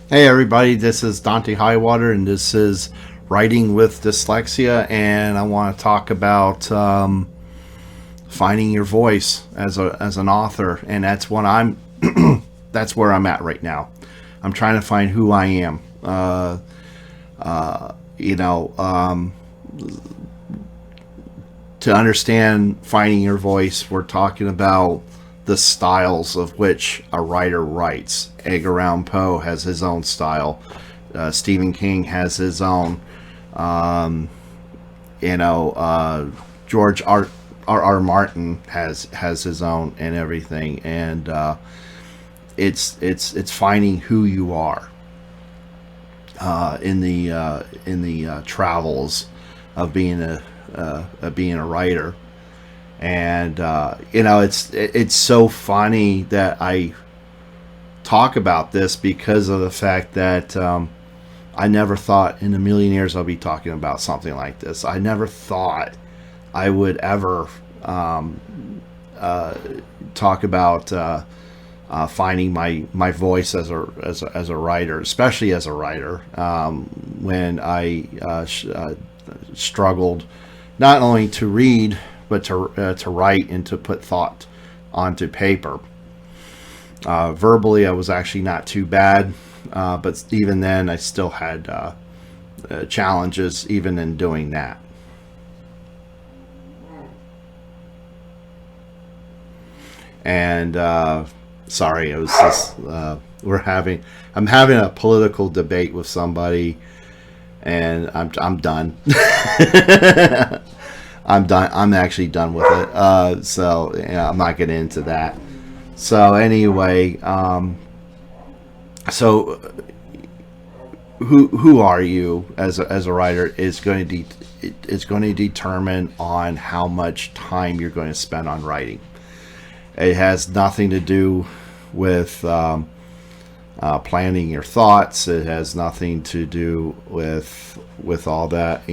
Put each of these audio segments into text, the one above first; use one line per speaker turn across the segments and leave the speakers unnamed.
Hey everybody, this is Donte-highwater, and this is Writing with Dyslexia, and I want to talk about finding your voice as an author, and that's what I'm that's where I'm at right now. I'm trying to find who I am. You know, to understand finding your voice, we're talking about the styles of which a writer writes. Edgar Allan Poe has his own style. Stephen King has his own. Um, you know, George R. Martin has his own and everything. And it's finding who you are in the travels of being a writer. And it's so funny that I talk about this because of the fact that I never thought in a million years I'll be talking about something like this. I never thought I would ever talk about finding my voice as a writer, especially as a writer. When I struggled not only to read but to write and to put thought onto paper. Verbally, I was actually not too bad, but even then, I still had challenges even in doing that. And sorry, it was just I'm having a political debate with somebody, and I'm done. I'm done. I'm actually done with it. So yeah, I'm not getting into that. So anyway, so who are you as a writer is going to it's going to determine on how much time you're going to spend on writing. It has nothing to do with planning your thoughts. It has nothing to do with all that.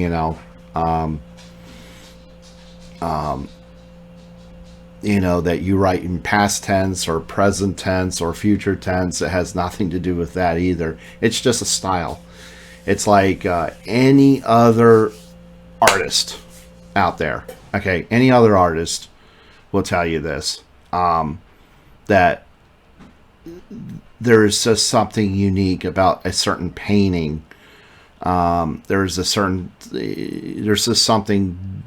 That you write in past tense or present tense or future tense. It has nothing to do with that either. It's just a style. It's like any other artist out there. Okay, any other artist will tell you this, that there is just something unique about a certain painting. There's just something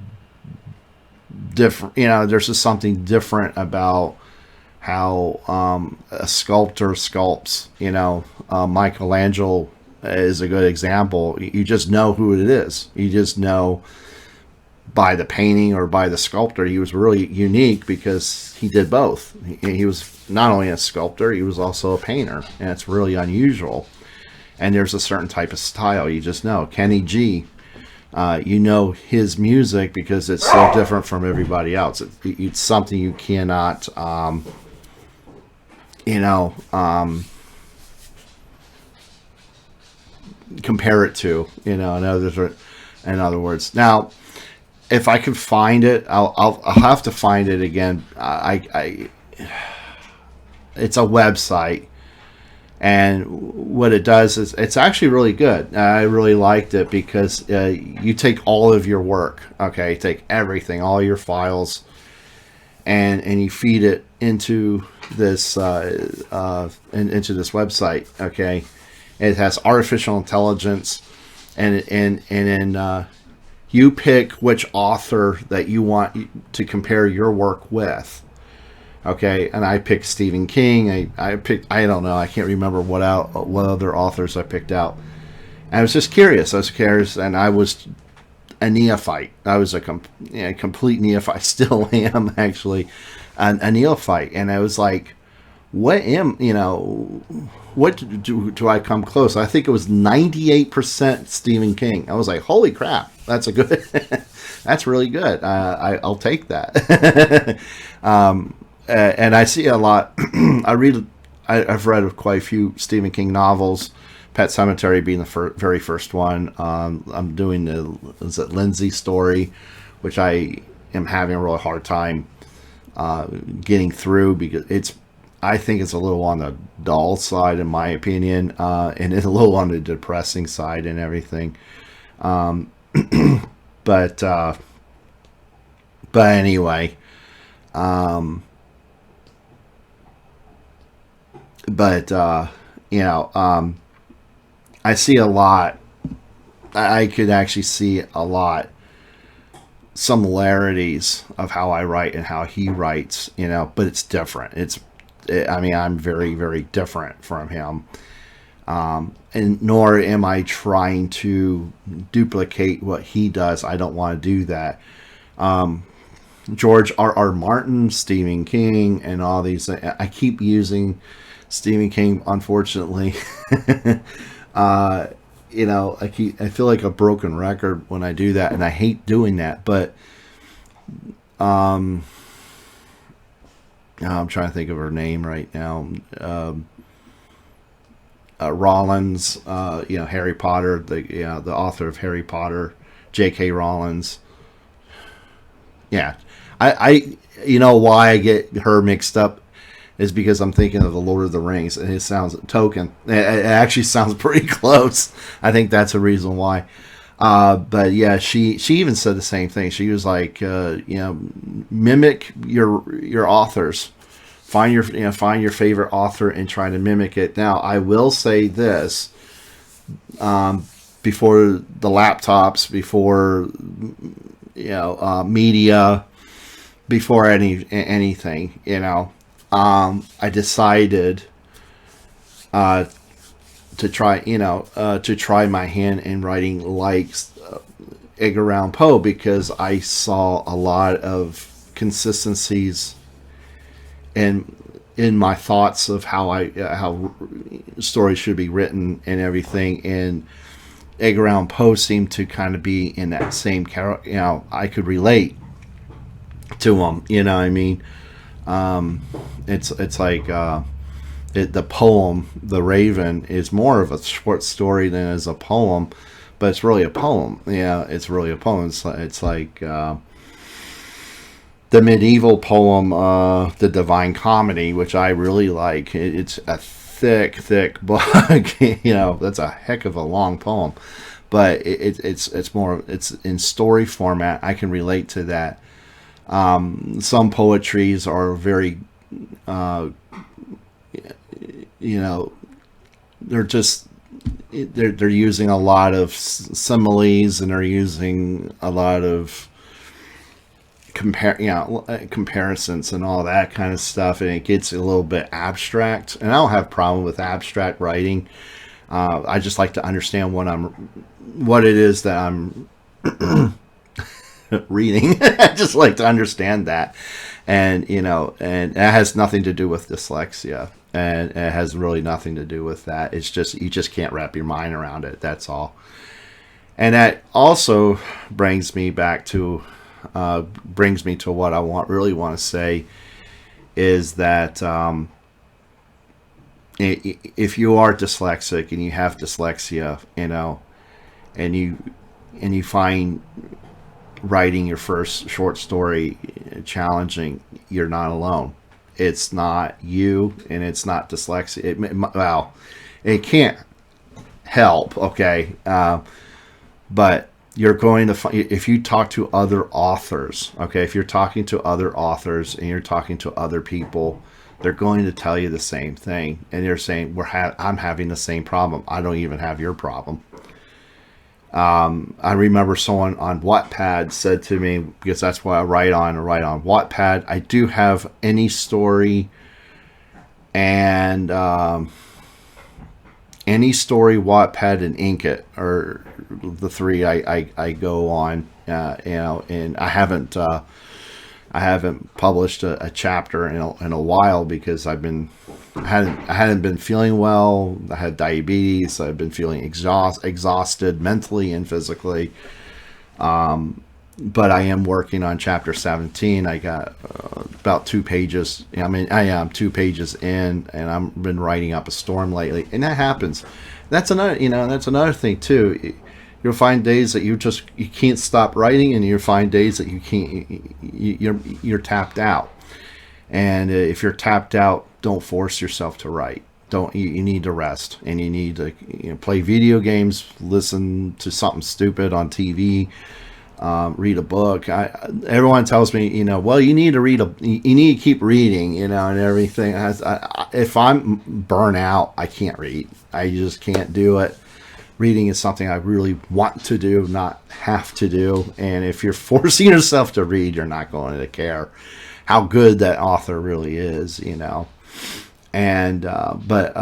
different. There's just something different about how a sculptor sculpts. Michelangelo is a good example. You just know who it is. You just know by the painting or by the sculptor. He was really unique because he did both. He was not only a sculptor, he was also a painter, and it's really unusual. And there's a certain type of style you just know. Kenny G, you know his music because it's so different from everybody else. It's something you cannot, compare it to. In other words. Now, if I can find it, I'll have to find it again. It's a website. And what it does is it's actually really good. I really liked it because you take all of your work, okay, take everything, all your files, and you feed it into this into this website, okay. It has artificial intelligence, and then you pick which author that you want to compare your work with. Okay, and I picked Stephen King. I picked, I don't know, I can't remember what other authors I picked out. And I was just curious. And I was a neophyte. I was a complete neophyte. I still am actually a neophyte. And I was like, what do I come close? I think it was 98% Stephen King. I was like, holy crap, that's a good, that's really good. I'll take that. And I see a lot. I've read quite a few Stephen King novels. Pet Sematary being the very first one. I'm doing is it Lindsay story, which I am having a really hard time getting through because I think it's a little on the dull side, in my opinion, and it's a little on the depressing side and everything. But anyway, I see a lot. I could actually see a lot similarities of how I write and how he writes, but it's different. I'm very, very different from him. And nor am I trying to duplicate what he does. I don't want to do that. George R.R. Martin, Stephen King, and all these. I keep using Stephen King, unfortunately. I feel like a broken record when I do that, and I hate doing that. But I'm trying to think of her name right now. Rollins, Harry Potter, the author of Harry Potter, J.K. Rollins. Yeah, I why I get her mixed up is because I'm thinking of the Lord of the Rings, and it sounds Tolkien. It actually sounds pretty close. I think that's a reason why. But yeah, she even said the same thing. She was like, mimic your authors. Find your favorite author and try to mimic it. Now, I will say this: before the laptops, before media, before anything, I decided to try my hand in writing like Edgar Allan Poe, because I saw a lot of consistencies in my thoughts of how stories should be written and everything. And Edgar Allan Poe seemed to kind of be in that same character. I could relate to him. You know what I mean? It's like the poem The Raven is more of a short story than is a poem, but it's really a poem. It's really a poem. It's like the medieval poem The Divine Comedy, which I really like. It's a thick book. That's a heck of a long poem, but it's in story format. I can relate to that. Some poetries are very they're using a lot of similes, and they're using a lot of comparisons and all that kind of stuff, and it gets a little bit abstract. And I don't have a problem with abstract writing. I just like to understand what it is that I'm reading. I just like to understand that, and and it has nothing to do with dyslexia, and it has really nothing to do with that. It's just you just can't wrap your mind around it. That's all. And that also brings me to what I really want to say is that if you are dyslexic and you have dyslexia, and you find writing your first short story challenging, you're not alone. It's not you, and it's not dyslexia. It can't help, okay? But you're going to find, if you talk to other authors, okay, if you're talking to other authors and you're talking to other people, they're going to tell you the same thing, and they're saying I'm having the same problem. I don't even have your problem. I remember someone on Wattpad said to me, because that's what I write on Wattpad. I do have any story and Wattpad and Inkit are the three I go on, and I haven't published a chapter in a while because I hadn't been feeling well. I had diabetes. I've been feeling exhausted mentally and physically. But I am working on chapter 17. I got about 2 pages. I am 2 pages in, and I've been writing up a storm lately, and that happens. That's another thing too. You'll find days that you can't stop writing, and you'll find days that you're tapped out. And if you're tapped out, don't force yourself to write. Don't you need to rest, and you need to play video games, listen to something stupid on TV, read a book. Everyone tells me, well, you need to you need to keep reading, and everything. If I'm burnt out, I can't read. I just can't do it. Reading is something I really want to do, not have to do. And if you're forcing yourself to read, you're not going to care how good that author really is, And but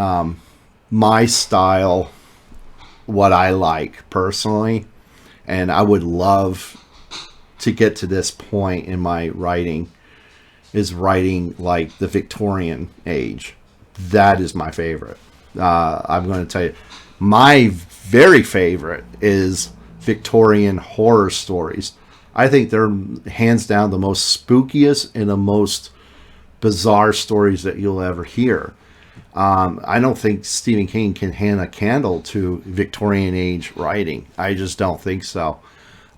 my style, what I like personally, and I would love to get to this point in my writing, is writing like the Victorian age. That is my favorite. I'm going to tell you, my very favorite is Victorian horror stories. I think they're hands down the most spookiest and the most bizarre stories that you'll ever hear. I don't think Stephen King can hand a candle to Victorian age writing. I just don't think so.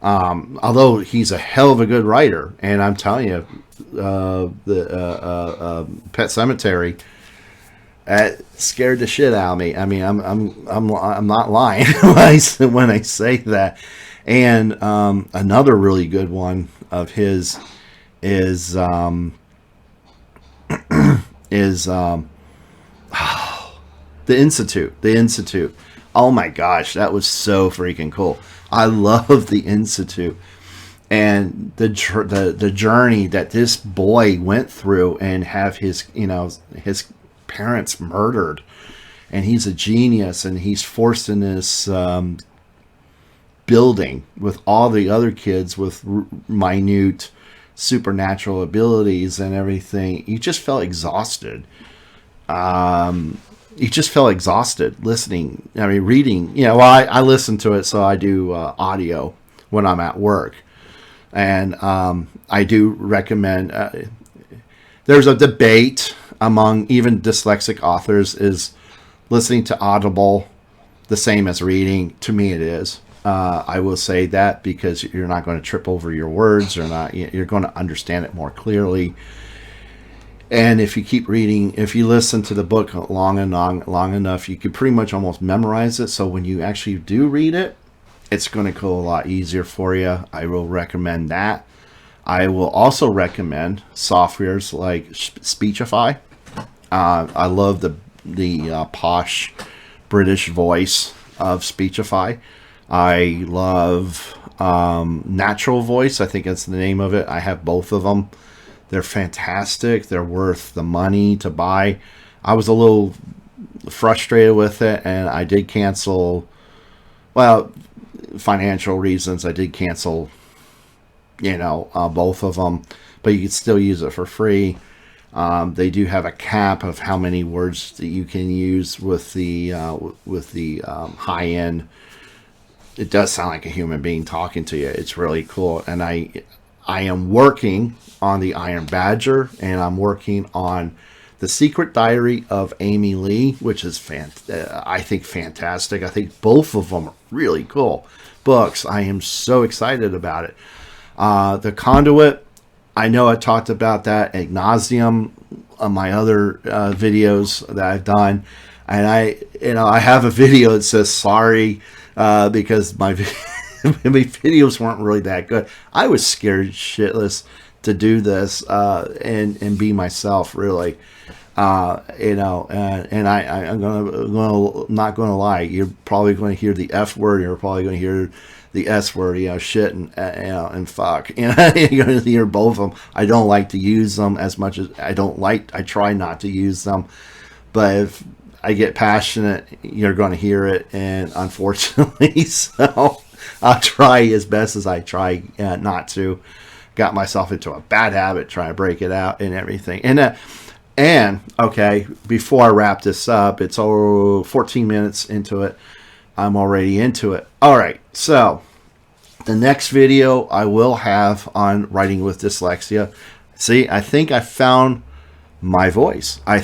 Although he's a hell of a good writer, and I'm telling you, the Pet Sematary scared the shit out of me. I mean, I'm not lying when I say that. And another really good one of his is The Institute. Oh my gosh, that was so freaking cool. I love The Institute, and the journey that this boy went through, and have his his parents murdered, and he's a genius, and he's forced in this building with all the other kids with minute supernatural abilities and everything. You just felt exhausted. Listening. I mean, reading. I listen to it, so I do audio when I'm at work, and I do recommend. There's a debate among even dyslexic authors: is listening to Audible the same as reading? To me, it is. I will say that because you're not going to trip over your words, or not. You're going to understand it more clearly. And if you keep reading, if you listen to the book long enough, you can pretty much almost memorize it. So when you actually do read it, it's going to go a lot easier for you. I will recommend that. I will also recommend softwares like Speechify. I love the posh British voice of Speechify. I love Natural Voice. I think that's the name of it. I have both of them. They're fantastic. They're worth the money to buy. I was a little frustrated with it, and I did cancel. Well, financial reasons, I did cancel. Both of them, but you can still use it for free. They do have a cap of how many words that you can use with the high end. It does sound like a human being talking to you. It's really cool, and I am working on the Iron Badger, and I'm working on The Secret Diary of Amy Lee, which is I think fantastic. I think both of them are really cool books. I am so excited about it. The Conduit, I know I talked about that ad nauseum on my other videos that I've done, and I have a video that says sorry because my videos weren't really that good. I was scared shitless to do this and be myself, really. And I'm not gonna lie. You're probably going to hear the F word. You're probably going to hear the S word. Shit and fuck. You're going to hear both of them. I don't like to use them as much as I try not to use them, but if I get passionate, you're going to hear it, and unfortunately, so I'll try as best as I try not to. Got myself into a bad habit trying to break it out and everything. And okay, before I wrap this up, it's 14 minutes into it. I'm already into it. All right, so the next video I will have on writing with dyslexia. See, I think I found my voice. In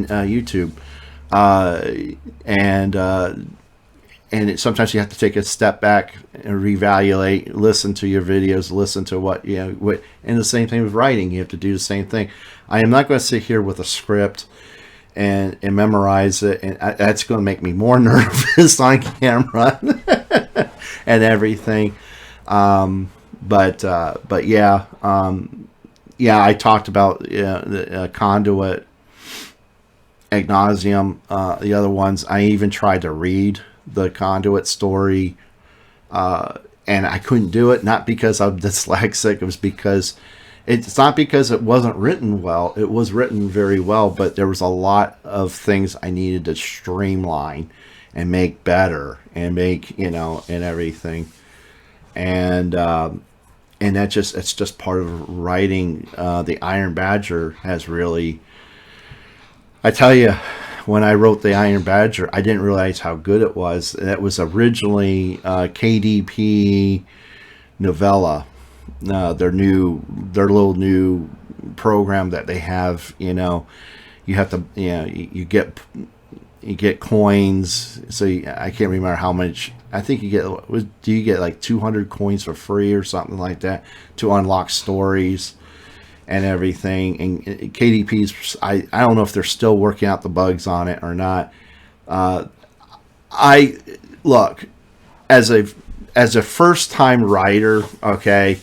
YouTube, sometimes you have to take a step back and reevaluate, listen to your videos, listen to what, and the same thing with writing. You have to do the same thing. I am not going to sit here with a script and memorize it, and that's going to make me more nervous on camera and everything. But yeah, I talked about the conduit, ad nauseum, the other ones. I even tried to read the conduit story, and I couldn't do it, not because I'm dyslexic. It was because it's not because it wasn't written well. It was written very well, but there was a lot of things I needed to streamline and make better and make, and everything. And it's just part of writing. The Iron Badger has really, I tell you, when I wrote the Iron Badger, I didn't realize how good it was. It was originally KDP novella, their little new program that they have. You have to, you get coins. So I can't remember how much. I think do you get like 200 coins for free or something like that to unlock stories and everything. And KDP's, I don't know if they're still working out the bugs on it or not. I look, as a first time writer, okay,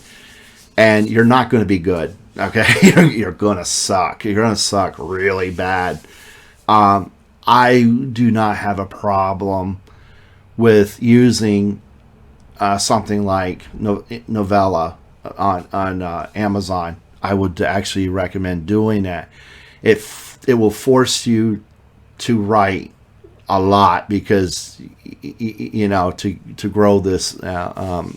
and you're not going to be good, okay. You're going to suck. You're going to suck really bad. I do not have a problem with using something like novella on Amazon. I would actually recommend doing that. It will force you to write a lot because to grow this to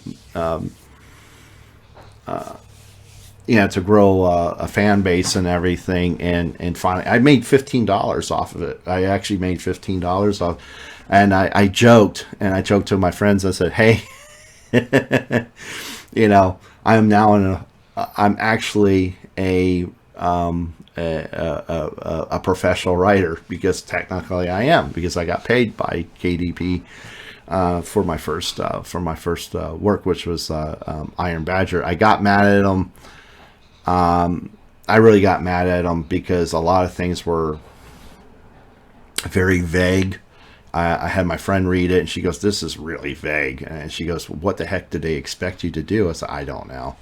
grow a fan base and everything. And finally, I made $15 off of it. I actually made $15 off, and I joked to my friends. I said, "Hey, I'm actually a professional writer because technically I am, because I got paid by KDP for my first work, which was Iron Badger. I got mad at them. I really got mad at them because a lot of things were very vague. I had my friend read it, and she goes, "This is really vague." And she goes, "What the heck did they expect you to do?" I said, "I don't know."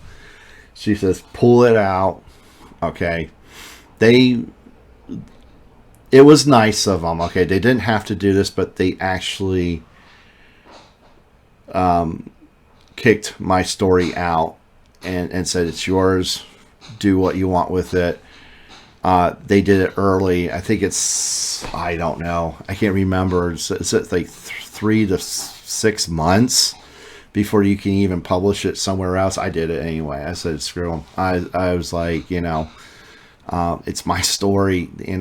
She says, "Pull it out." Okay. It was nice of them. Okay. They didn't have to do this, but they actually kicked my story out and said, "It's yours. Do what you want with it." They did it early. I think I don't know. I can't remember. It's like 3 to 6 months before you can even publish it somewhere else. I did it anyway. I said, screw them. I was like, it's my story. They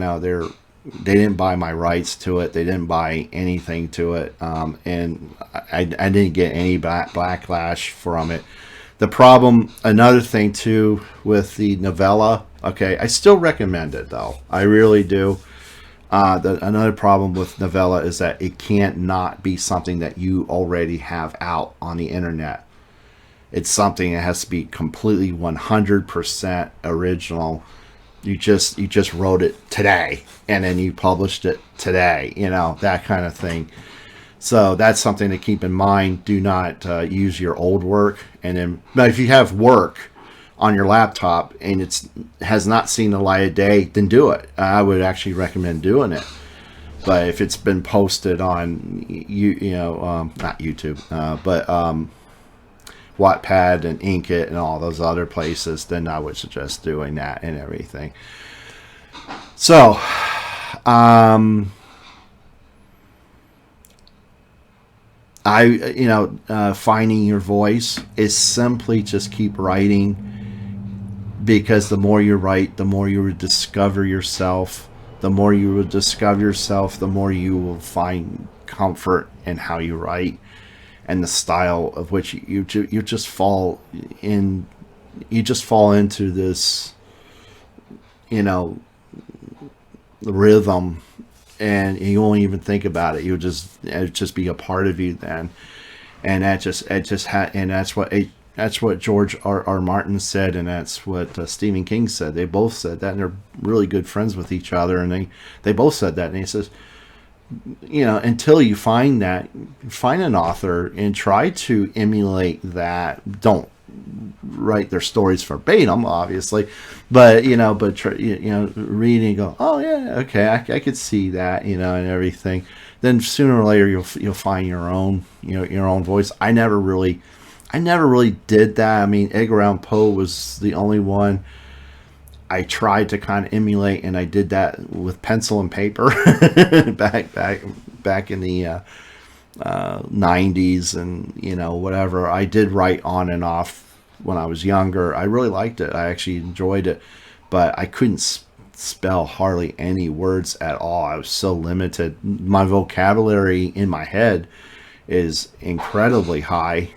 didn't buy my rights to it. They didn't buy anything to it. And I didn't get any backlash from it. The problem, another thing too, with the novella, okay, I still recommend it though. I really do. Another problem with novella is that it can't not be something that you already have out on the internet. It's something that has to be completely 100% original. You just wrote it today and then you published it today, that kind of thing. So that's something to keep in mind. Do not use your old work. But if you have work on your laptop and it has not seen the light of day, then do it. I would actually recommend doing it. But if it's been posted on not YouTube, but Wattpad and Inkit and all those other places, then I would suggest doing that and everything. So, finding your voice is simply just keep writing, because the more you write, the more you will discover yourself. The more you will discover yourself, the more you will find comfort in how you write and the style of which you just fall in. You just fall into this, rhythm and you won't even think about it. It'll just be a part of you then. And that's what George R. Martin said, and that's what Stephen King said. They both said that, and they're really good friends with each other, and they both said that. And he says, until you find an author and try to emulate that. Don't write their stories verbatim, obviously, but read and go, oh yeah, okay, I could see that, and everything. Then sooner or later you'll find your own voice. I never really did that. I mean, Edgar Allan Poe was the only one I tried to kind of emulate, and I did that with pencil and paper back in the 90s, and whatever. I did write on and off when I was younger. I really liked it. I actually enjoyed it, but I couldn't spell hardly any words at all. I was so limited. My vocabulary in my head is incredibly high.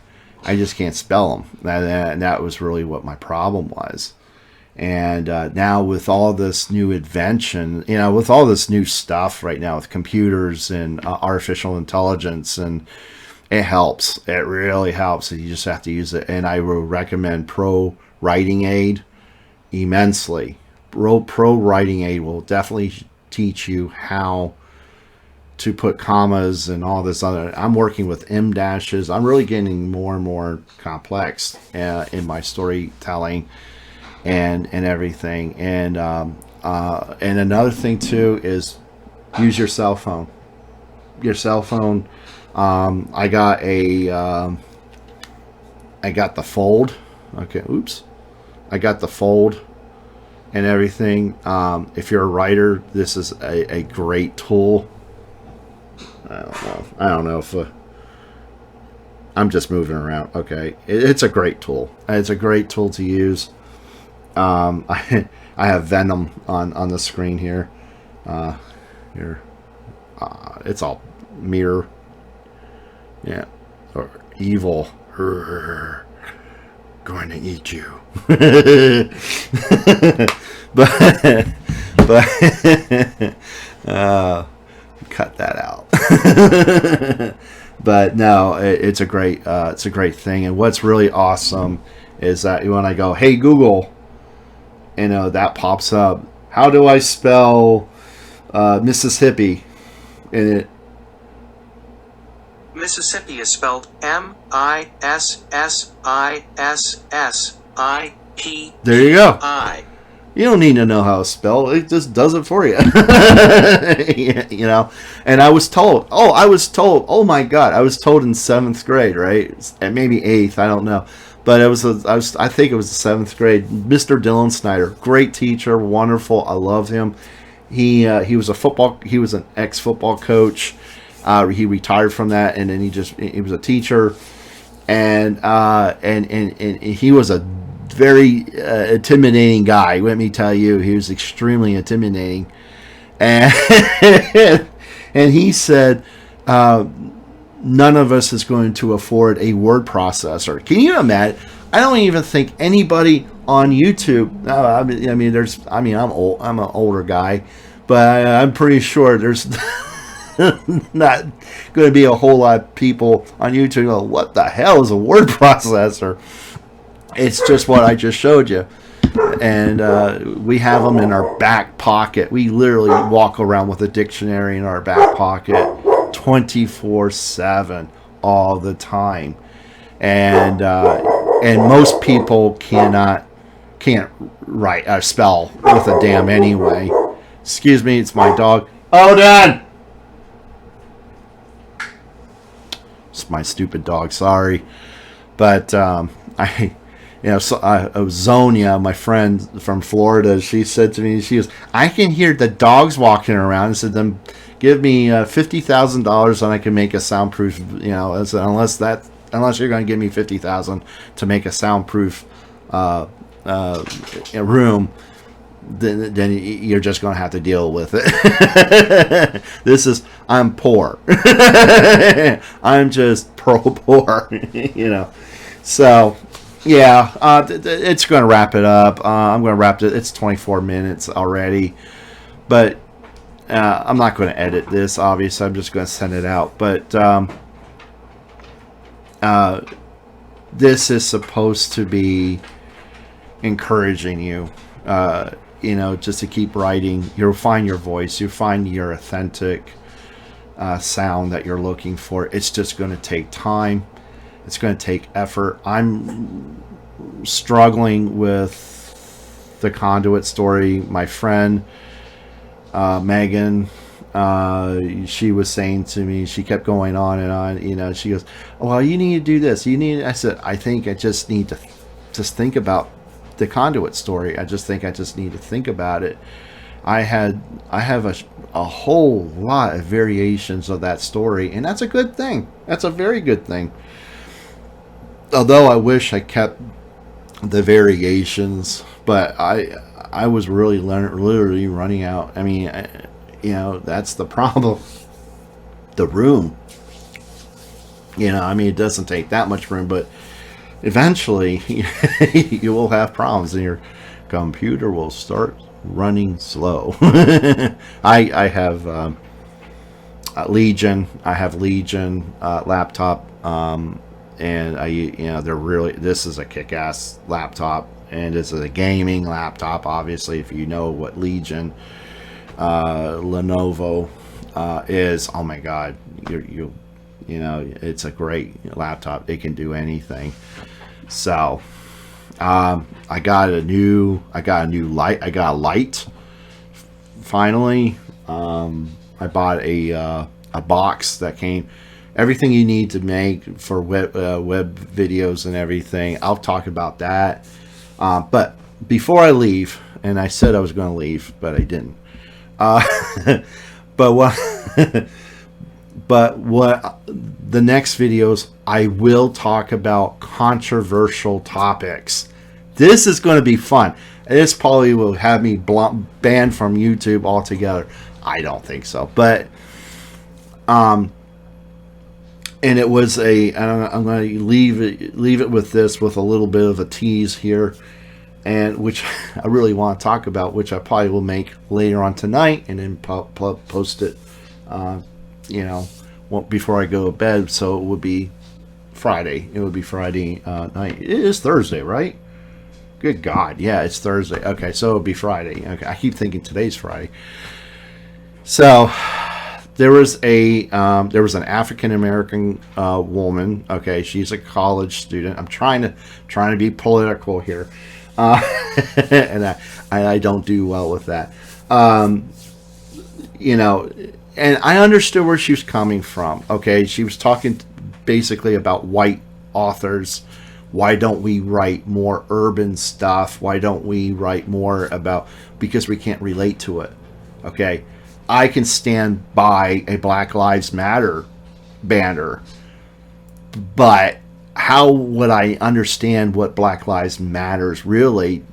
I just can't spell them. And that was really what my problem was. And now with all this new invention, with all this new stuff right now with computers and artificial intelligence, and it helps. It really helps. You just have to use it. And I will recommend Pro Writing Aid immensely. Pro Writing Aid will definitely teach you how to put commas and all this other. I'm working with M dashes. I'm really getting more and more complex in my storytelling and everything. And another thing too is use your cell phone. Your cell phone. I got the Fold. Okay, oops. I got the Fold and everything. If you're a writer, this is a great tool. I don't know if I'm just moving around. Okay, it's a great tool. It's a great tool to use. I have Venom on the screen here. Here, it's all mirror. Yeah, or evil. Going to eat you. but cut that out. But no, it's a great thing. And what's really awesome is that when I go, hey Google, that pops up. How do I spell Mississippi? And it
Mississippi is spelled Mississippi.
There you go. You don't need to know how to spell. It just does it for you. And I was told, oh my God, I was told in 7th grade, right? And maybe 8th, I don't know. But I think it was the 7th grade. Mr. Dylan Snyder, great teacher, wonderful. I love him. He was an ex-football coach. He retired from that, and then he was a teacher, and he was a very intimidating guy. Let me tell you, he was extremely intimidating, and and he said, none of us is going to afford a word processor. Can you imagine? I don't even think anybody on YouTube. I'm old. I'm an older guy, but I'm pretty sure there's not going to be a whole lot of people on YouTube go, what the hell is a word processor? It's just what I just showed you. And we have them in our back pocket. We literally walk around with a dictionary in our back pocket 24/7 all the time. And most people can't write or spell with a damn anyway. Excuse me, it's my dog. Odin! It's my stupid dog, sorry. But Zonia, my friend from Florida, she said to me, I can hear the dogs walking around. I said, then give me $50,000 and I can make a soundproof, I said, unless you're going to give me $50,000 to make a soundproof room, then you're just going to have to deal with it. I'm poor. I'm just poor, So, yeah, it's going to wrap it up. I'm going to wrap it. It's 24 minutes already. But I'm not going to edit this, obviously. I'm just going to send it out. But this is supposed to be encouraging you, just to keep writing. You'll find your voice. You'll find your authentic sound that you're looking for. It's just going to take time. It's going to take effort. I'm struggling with the conduit story. My friend Megan, she was saying to me, she kept going on and on, she goes, well, you need to do this, I said, I think I just need to just think about the conduit story. I just think I just need to think about it. I have a whole lot of variations of that story, and that's a good thing. That's a very good thing. Although I wish I kept the variations, but I was really literally running out. I mean, that's the problem. The room. It doesn't take that much room, but eventually you will have problems and your computer will start running slow. I have Legion. I have Legion laptop, and they're really, this is a kick-ass laptop, and this is a gaming laptop. Obviously, if you know what Legion, Lenovo is, oh my God, it's a great laptop. It can do anything. So I got a light finally. I bought a box that came everything you need to make for web videos and everything. I'll talk about that. But before I leave, and I said I was going to leave, but I didn't. But what the next videos, I will talk about controversial topics. This is going to be fun. This probably will have me banned from YouTube altogether. I don't think so, but and it was I'm going to leave it with this, with a little bit of a tease here, and which I really want to talk about, which I probably will make later on tonight, and then post it, before I go to bed. So it would be Friday. It would be Friday night. It is Thursday, right? Good God, yeah, it's Thursday. Okay, so it would be Friday. Okay, I keep thinking today's Friday. So there was an African American woman. Okay, she's a college student. I'm trying to be political here, and I don't do well with that. And I understood where she was coming from. Okay, she was talking basically about white authors. Why don't we write more urban stuff? Why don't we write more about, because we can't relate to it. Okay, I can stand by a Black Lives Matter banner, but how would I understand what Black Lives Matters really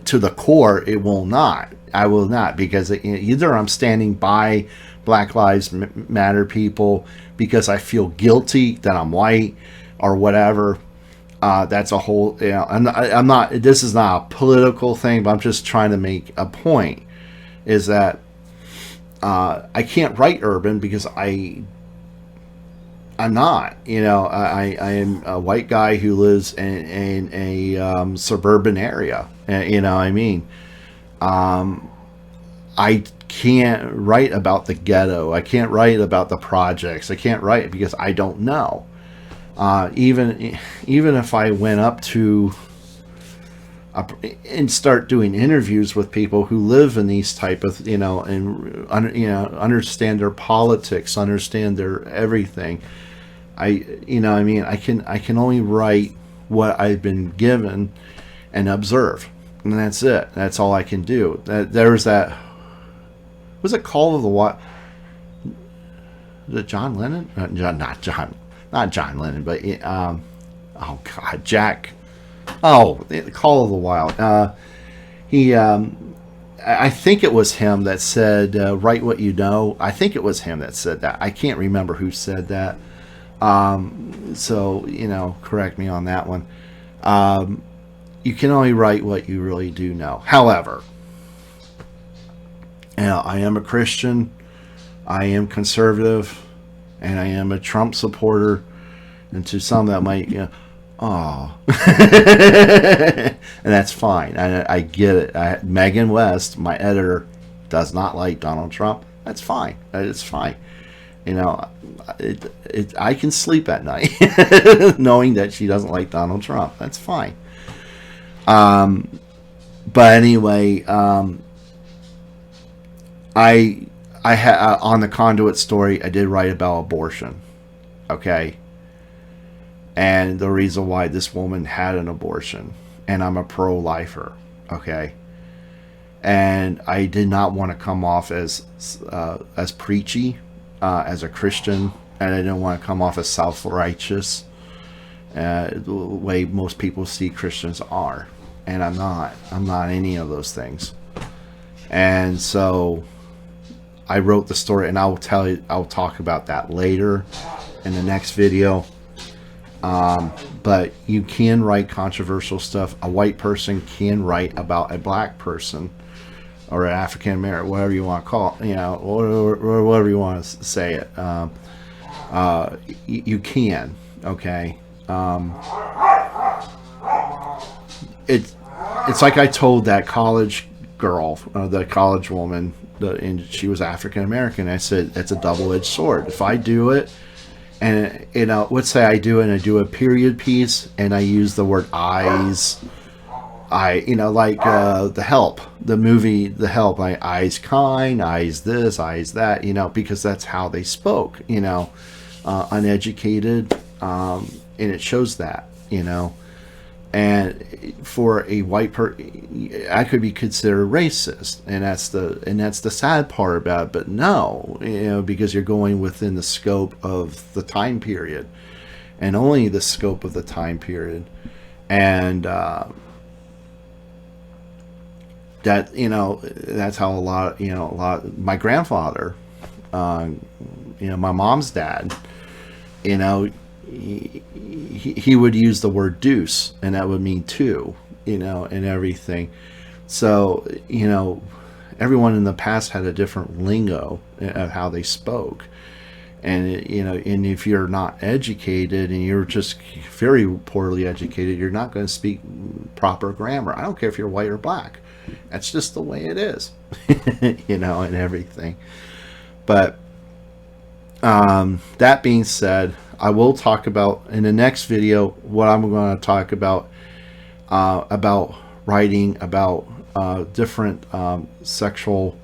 to the core? It will not. I will not, because either I'm standing by Black Lives Matter people because I feel guilty that I'm white or whatever. That's a whole, I'm not, this is not a political thing, but I'm just trying to make a point, is that I can't write urban because I'm not, I am a white guy who lives in a suburban area, I mean, I can't write about the ghetto. I can't write about the projects. I can't write because I don't know. Even if I went up to and start doing interviews with people who live in these type of, and understand their politics, understand their everything. I can only write what I've been given and observe, and that's it. That's all I can do. There's that. Was it Call of the Wild? Was it John Lennon? Not John Lennon, but oh God, Jack. Oh, Call of the Wild. I think it was him that said, "Write what you know." I think it was him that said that. I can't remember who said that. So correct me on that one. You can only write what you really do know. However, I am a Christian. I am conservative, and I am a Trump supporter, and to some that might, oh, and that's fine. I get it. Megan West, my editor, does not like Donald Trump. That's fine. It's fine. I can sleep at night knowing that she doesn't like Donald Trump. That's fine. But anyway, on the Conduit story, I did write about abortion. Okay. And the reason why this woman had an abortion, and I'm a pro-lifer. Okay. And I did not want to come off as preachy, as a Christian, and I didn't want to come off as self-righteous, the way most people see Christians are. And I'm not any of those things. And so I wrote the story, and I'll talk about that later in the next video. But you can write controversial stuff. A white person can write about a black person, or an African American, whatever you want to call it, or whatever you want to say it. You can, okay. It's like I told that college girl, the college woman, and she was African American. I said it's a double-edged sword. If I do it, and let's say I do it, and I do a period piece, and I use the word eyes. The Help, the movie The Help, eyes kind, eyes this, eyes that, because that's how they spoke, uneducated, and it shows that, and for a white person, I could be considered racist, and that's the sad part about it. But no, because you're going within the scope of the time period, and only the scope of the time period, and that that's how a lot my grandfather, my mom's dad, he would use the word deuce, and that would mean two, and everything. So everyone in the past had a different lingo of how they spoke, and and if you're not educated, and you're just very poorly educated, you're not going to speak proper grammar. I don't care if you're white or black. That's just the way it is, and everything. But that being said, I will talk about in the next video what I'm going to talk about writing about different sexual,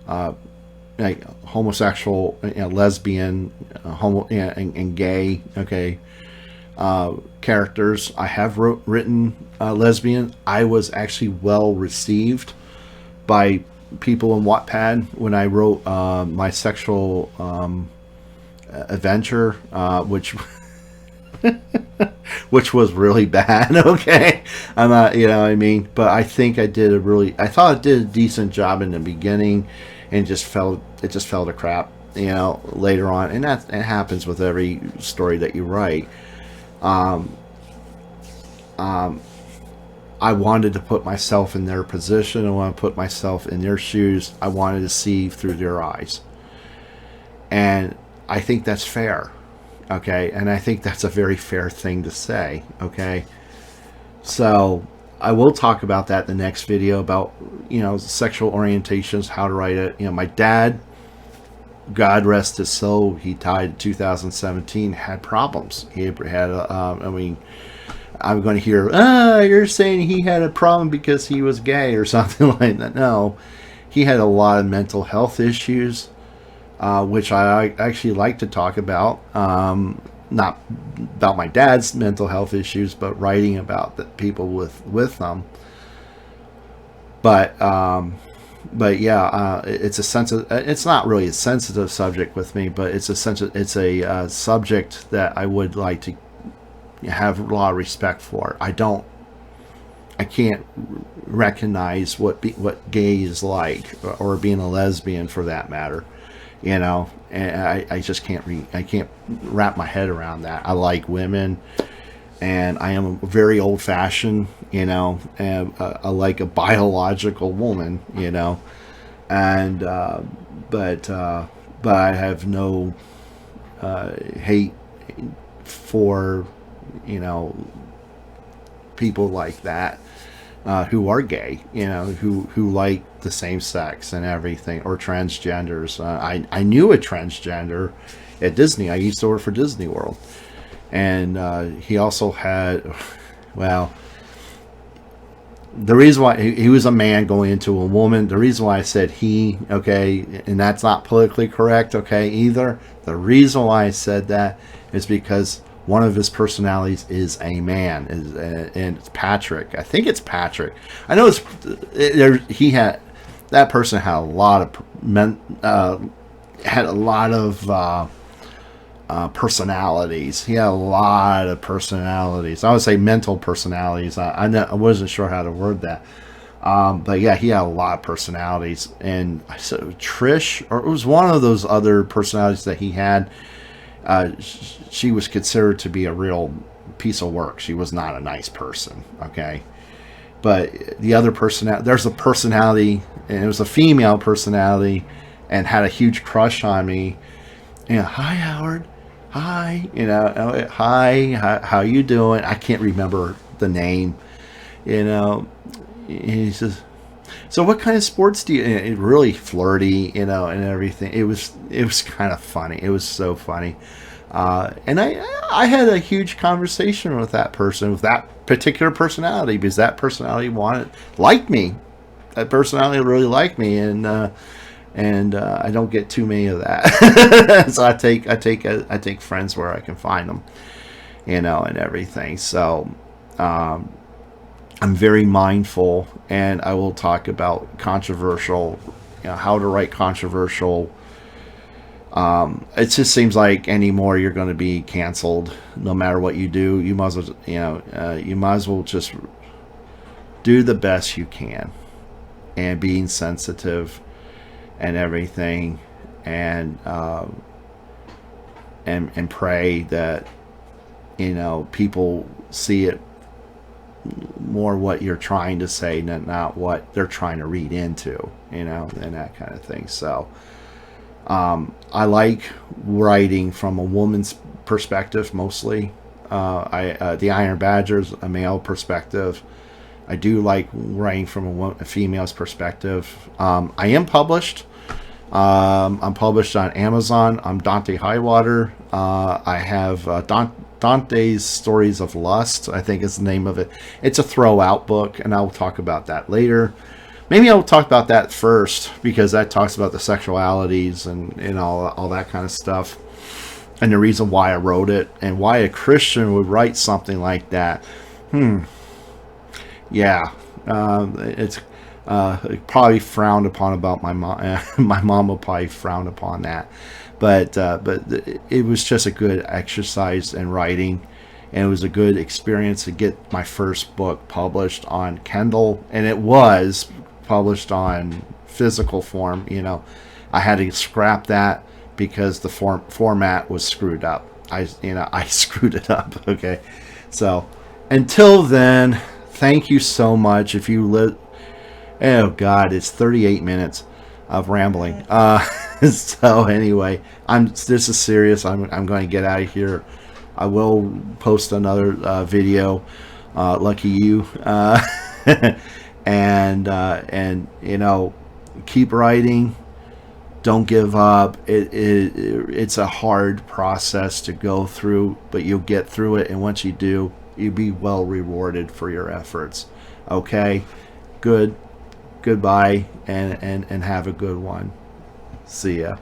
like homosexual, lesbian, homo, and gay. Okay. Characters. I have written lesbian. I was actually well received by people in Wattpad when I wrote my sexual adventure, which which was really bad. Okay, I'm not, but I think I thought I did a decent job in the beginning, and it just fell to crap, later on, and it happens with every story that you write. I wanted to put myself in their position. I want to put myself in their shoes. I wanted to see through their eyes. And I think that's fair. Okay. And I think that's a very fair thing to say. Okay. So I will talk about that in the next video about, sexual orientations, how to write it. My dad, God rest his soul, he died in 2017, had problems. He had, I'm going to hear, you're saying he had a problem because he was gay or something like that. No, he had a lot of mental health issues, which I actually like to talk about. Not about my dad's mental health issues, but writing about the people with them. But yeah, it's not really a sensitive subject with me, but it's a subject that I would like to have a lot of respect for. I can't recognize what gay is like, or being a lesbian for that matter, and I just can't wrap my head around that. I like women, and I am very old-fashioned, and I like a biological woman, and but but I have no hate for, you know, people like that who are gay, you know, who like the same sex and everything, or transgenders. I knew a transgender at Disney. I used to work for Disney World, and he also had, well, the reason why he was a man going into a woman, the reason why I said he, okay, and that's not politically correct, okay, either. The reason why I said that is because one of his personalities is a man, and it's Patrick. I think it's Patrick. I know he had, that person had a lot of personalities. He had a lot of personalities. I would say mental personalities. I wasn't sure how to word that. But yeah, he had a lot of personalities. And so Trish, or it was one of those other personalities that he had, she was considered to be a real piece of work. She was not a nice person, okay? But the other personality, there's a personality, and it was a female personality, and had a huge crush on me. You know, hi Howard, hi, you know, hi, how you doing? I can't remember the name, you know. He says, so what kind of sports do you? And really flirty, you know, and everything. It was kind of funny. It was so funny, and I had a huge conversation with that person, with that particular personality, because that personality liked me. That personality really liked me, and I don't get too many of that. So I take friends where I can find them, you know, and everything. So I'm very mindful, and I will talk about controversial, you know, how to write controversial. It just seems like anymore you're going to be canceled no matter what you do. You might as well, you know, you might as well just do the best you can, and being sensitive and everything, and pray that, you know, people see it more what you're trying to say, not what they're trying to read into, you know, and that kind of thing. So I like writing from a woman's perspective mostly. The Iron Badger's a male perspective. I do like writing from a female's perspective. I am published. I'm published on Amazon. I'm Donte-highwater. I have Dante's Stories of Lust, I think is the name of it. It's a throw-out book, and I'll talk about that later. Maybe I'll talk about that first, because that talks about the sexualities and all that kind of stuff, and the reason why I wrote it, and why a Christian would write something like that. Yeah, it's probably frowned upon about my mom. My mom will probably frown upon that, but it was just a good exercise in writing, and it was a good experience to get my first book published on Kindle, and it was published on physical form. You know, I had to scrap that because the format was screwed up. I screwed it up. Okay, so until then, thank you so much. If you live, oh God, it's 38 minutes of rambling. So anyway, this is serious. I'm going to get out of here. I will post another video. Lucky you. And you know, keep writing. Don't give up. It's a hard process to go through, but you'll get through it. And once you do, you'll be well rewarded for your efforts. Okay, goodbye, and have a good one. See ya.